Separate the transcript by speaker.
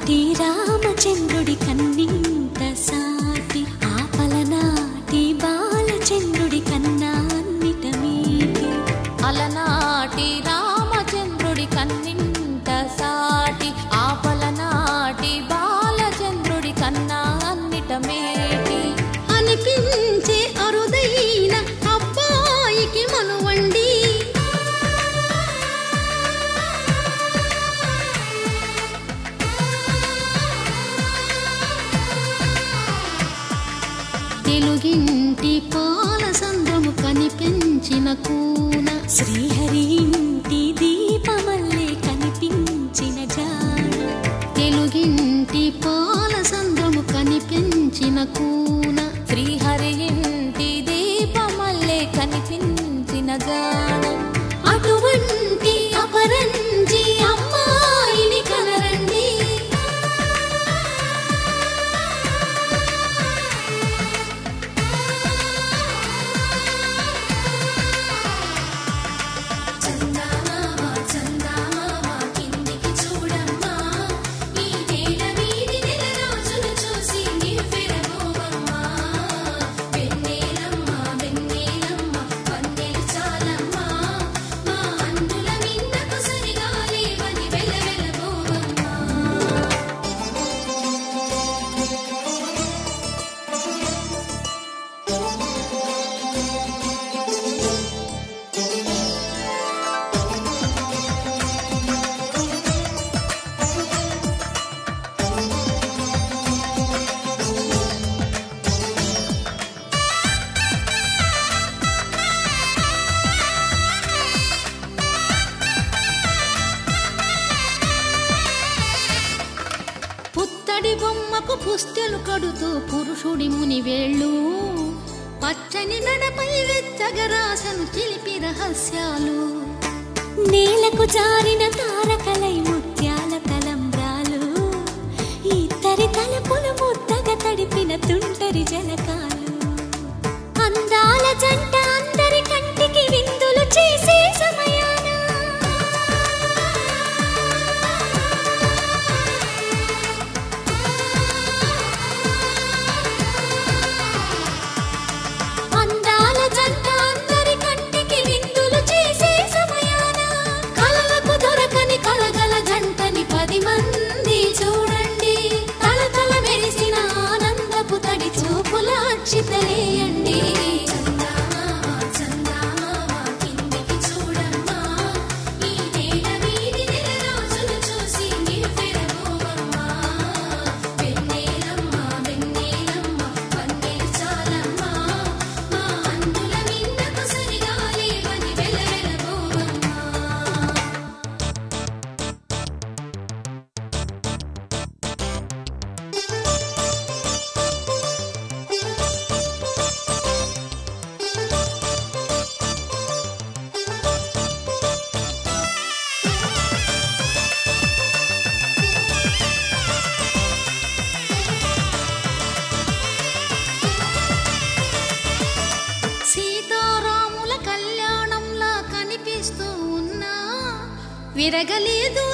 Speaker 1: అలనాటి రామచంద్రుడి కన్నింత సాటి ఆపలనాటి బాలచంద్రుడి కన్నా అన్నిట మీటి
Speaker 2: అలనాటి రామచంద్రుడి కన్నింత సాటి ఆపలనాటి బాలచంద్రుడి కన్నా అన్నిట మేటి
Speaker 1: అనిపించే అరుదైన అబ్బాయికి మనువండి తెలుగింటి పాల సంద్రము కనిపించిన కూన శ్రీహరి ఇంటి దీపమల్లే కనిపించిన జాడ తెలుగింటి పాల సంద్రము కనిపించిన కూన
Speaker 2: శ్రీహరి ఇంటి దీపమల్లే కనిపించిన జాడ
Speaker 1: అటువంటి అపరంజి అమ్మాయిని కనరండి పుత్తడి బొమ్మకు పుస్తెలు కడుతూ పురుషుడి ముని వేళ్ళు పచ్చని నడపై వెచ్చగరాసను చిలిపి రహస్యాలు నేలకు జారిన తారకలై ముత్యాల తలంబ్రాలు ఇద్దరి తలపులు ముద్దగా తడిపిన తుంటరి జలకాలు అందాల జంట అందరి కంటికి విందులు చేసే సమయాన అందాల జంట అందరి కంటికి విందులు చేసే సమయాన కలలకు దొరకని కలగల జంటని 10 మంది చూడండి తలతల మెరిసిన ఆనందపు తడి చూపుల అక్షితలేయండి సీతారాముల కళ్యాణంలా కనిపిస్తూ ఉన్నా విరగలేదు